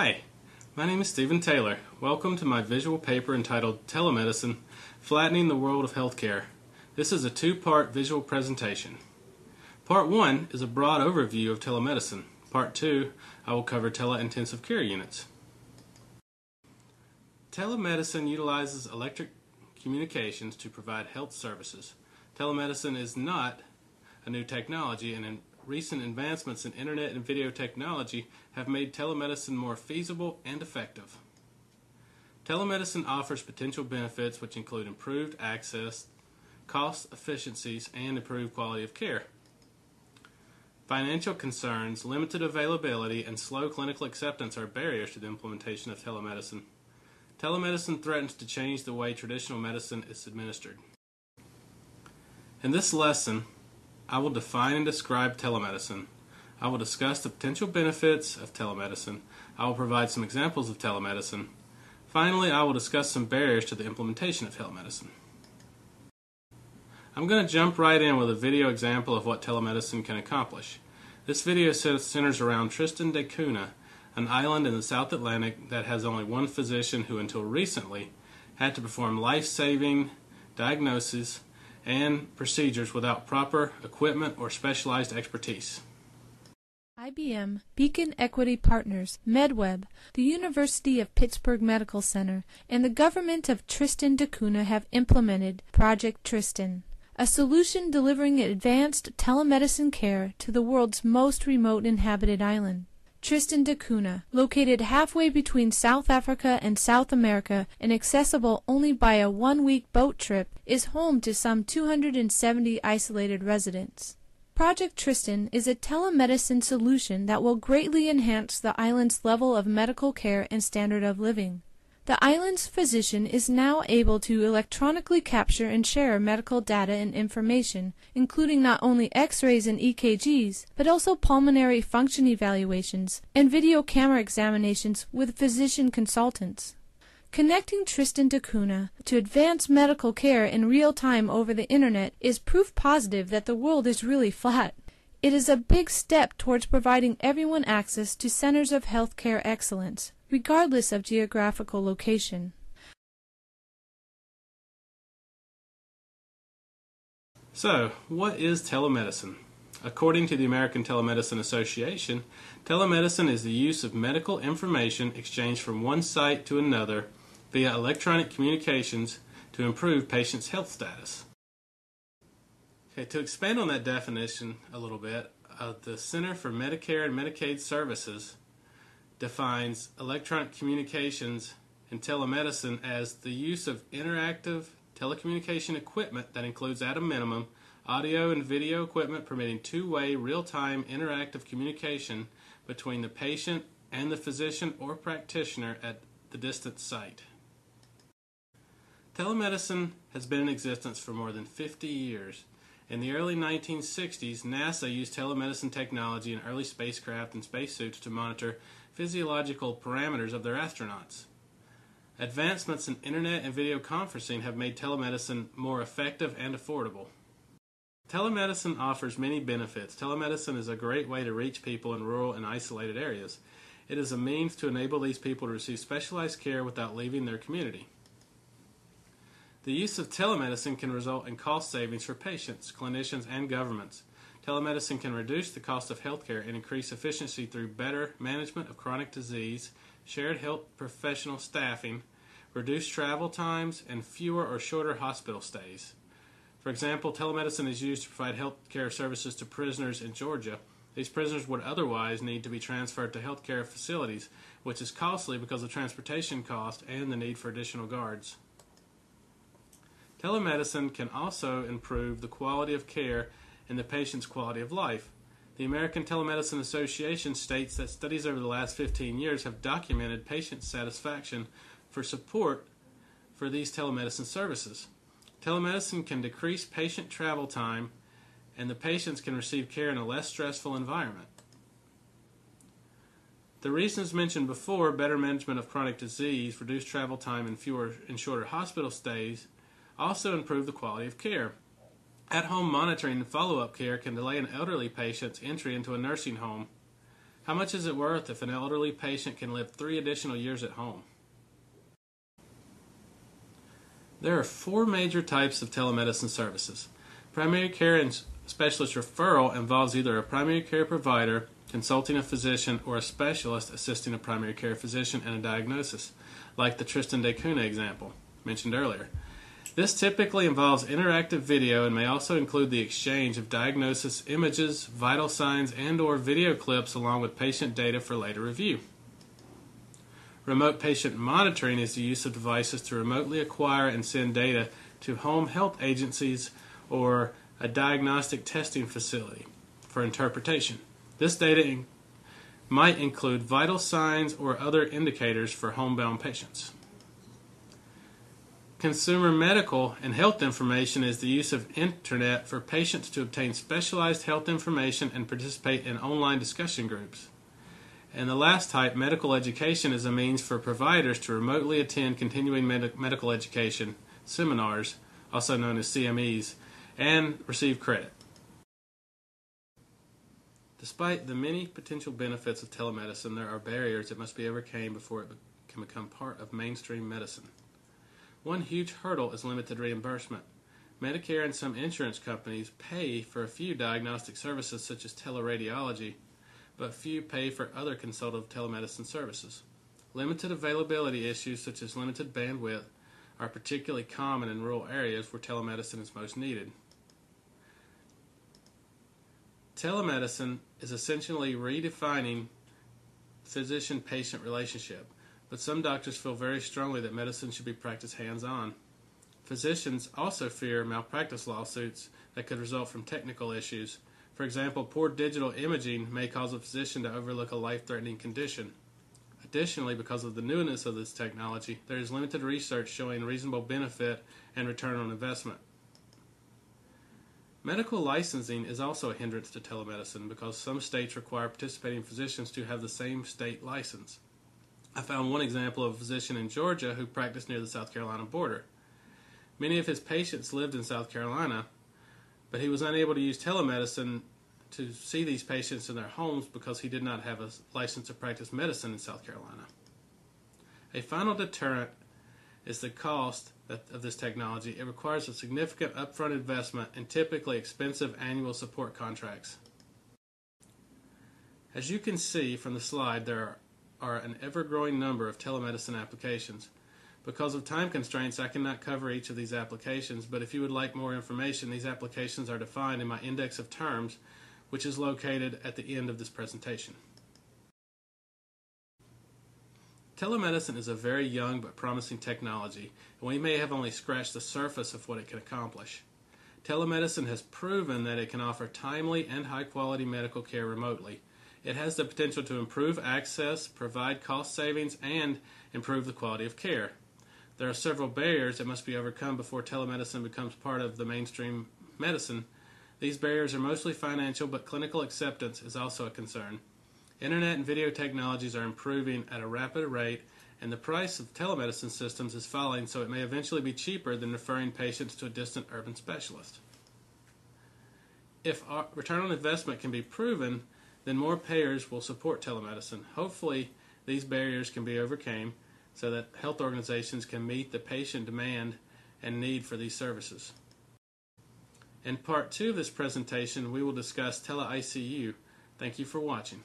Hi, my name is Stephen Taylor. Welcome to my visual paper entitled Telemedicine, Flattening the World of Healthcare. This is a two-part visual presentation. Part 1 is a broad overview of telemedicine. Part 2, I will cover tele-intensive care units. Telemedicine utilizes electric communications to provide health services. Telemedicine is not a new technology, and recent advancements in internet and video technology have made telemedicine more feasible and effective. Telemedicine offers potential benefits which include improved access, cost efficiencies, and improved quality of care. Financial concerns, limited availability, and slow clinical acceptance are barriers to the implementation of telemedicine. Telemedicine threatens to change the way traditional medicine is administered. In this lesson, I will define and describe telemedicine. I will discuss the potential benefits of telemedicine. I will provide some examples of telemedicine. Finally, I will discuss some barriers to the implementation of telemedicine. I'm going to jump right in with a video example of what telemedicine can accomplish. This video centers around Tristan da Cunha, an island in the South Atlantic that has only one physician who until recently had to perform life-saving diagnoses and procedures without proper equipment or specialized expertise. IBM, Beacon Equity Partners, MedWeb, the University of Pittsburgh Medical Center, and the government of Tristan da Cunha have implemented Project Tristan, a solution delivering advanced telemedicine care to the world's most remote inhabited island. Tristan da Cunha, located halfway between South Africa and South America and accessible only by a one-week boat trip, is home to some 270 isolated residents. Project Tristan is a telemedicine solution that will greatly enhance the island's level of medical care and standard of living. The island's physician is now able to electronically capture and share medical data and information, including not only X-rays and EKGs, but also pulmonary function evaluations and video camera examinations with physician consultants. Connecting Tristan da Cunha to advanced medical care in real time over the internet is proof positive that the world is really flat. It is a big step towards providing everyone access to centers of healthcare excellence, regardless of geographical location. So, what is telemedicine? According to the American Telemedicine Association, telemedicine is the use of medical information exchanged from one site to another via electronic communications to improve patients' health status. Okay, to expand on that definition a little bit, the Center for Medicare and Medicaid Services defines electronic communications and telemedicine as the use of interactive telecommunication equipment that includes, at a minimum, audio and video equipment permitting two-way, real-time interactive communication between the patient and the physician or practitioner at the distant site. Telemedicine has been in existence for more than 50 years. In the early 1960s, NASA used telemedicine technology in early spacecraft and spacesuits to monitor physiological parameters of their astronauts. Advancements in internet and video conferencing have made telemedicine more effective and affordable. Telemedicine offers many benefits. Telemedicine is a great way to reach people in rural and isolated areas. It is a means to enable these people to receive specialized care without leaving their community. The use of telemedicine can result in cost savings for patients, clinicians, and governments. Telemedicine can reduce the cost of healthcare and increase efficiency through better management of chronic disease, shared health professional staffing, reduced travel times, and fewer or shorter hospital stays. For example, telemedicine is used to provide health care services to prisoners in Georgia. These prisoners would otherwise need to be transferred to health care facilities, which is costly because of transportation costs and the need for additional guards. Telemedicine can also improve the quality of care and the patient's quality of life. The American Telemedicine Association states that studies over the last 15 years have documented patient satisfaction for support for these telemedicine services. Telemedicine can decrease patient travel time, and the patients can receive care in a less stressful environment. The reasons mentioned before, better management of chronic disease, reduced travel time, and fewer and shorter hospital stays, also improve the quality of care. At-home monitoring and follow-up care can delay an elderly patient's entry into a nursing home. How much is it worth if an elderly patient can live 3 additional years at home? There are 4 major types of telemedicine services. Primary care and specialist referral involves either a primary care provider consulting a physician or a specialist assisting a primary care physician in a diagnosis, like the Tristan da Cunha example mentioned earlier. This typically involves interactive video and may also include the exchange of diagnosis images, vital signs, and/or video clips along with patient data for later review. Remote patient monitoring is the use of devices to remotely acquire and send data to home health agencies or a diagnostic testing facility for interpretation. This data might include vital signs or other indicators for homebound patients. Consumer medical and health information is the use of internet for patients to obtain specialized health information and participate in online discussion groups. And the last type, medical education, is a means for providers to remotely attend continuing medical education seminars, also known as CMEs, and receive credit. Despite the many potential benefits of telemedicine, there are barriers that must be overcome before it can become part of mainstream medicine. One huge hurdle is limited reimbursement. Medicare and some insurance companies pay for a few diagnostic services such as teleradiology, but few pay for other consultative telemedicine services. Limited availability issues such as limited bandwidth are particularly common in rural areas where telemedicine is most needed. Telemedicine is essentially redefining physician-patient relationship, but some doctors feel very strongly that medicine should be practiced hands-on. Physicians also fear malpractice lawsuits that could result from technical issues. For example, poor digital imaging may cause a physician to overlook a life-threatening condition. Additionally, because of the newness of this technology, there is limited research showing reasonable benefit and return on investment. Medical licensing is also a hindrance to telemedicine because some states require participating physicians to have the same state license. I found one example of a physician in Georgia who practiced near the South Carolina border. Many of his patients lived in South Carolina, but he was unable to use telemedicine to see these patients in their homes because he did not have a license to practice medicine in South Carolina. A final deterrent is the cost of this technology. It requires a significant upfront investment and typically expensive annual support contracts. As you can see from the slide, there are an ever-growing number of telemedicine applications. Because of time constraints, I cannot cover each of these applications, but if you would like more information, these applications are defined in my index of terms, which is located at the end of this presentation. Telemedicine is a very young but promising technology, and we may have only scratched the surface of what it can accomplish. Telemedicine has proven that it can offer timely and high-quality medical care remotely. It has the potential to improve access, provide cost savings, and improve the quality of care. There are several barriers that must be overcome before telemedicine becomes part of the mainstream medicine. These barriers are mostly financial, but clinical acceptance is also a concern. Internet and video technologies are improving at a rapid rate, and the price of telemedicine systems is falling, so it may eventually be cheaper than referring patients to a distant urban specialist. If return on investment can be proven, then more payers will support telemedicine. Hopefully, these barriers can be overcome so that health organizations can meet the patient demand and need for these services. In part 2 of this presentation, we will discuss tele-ICU. Thank you for watching.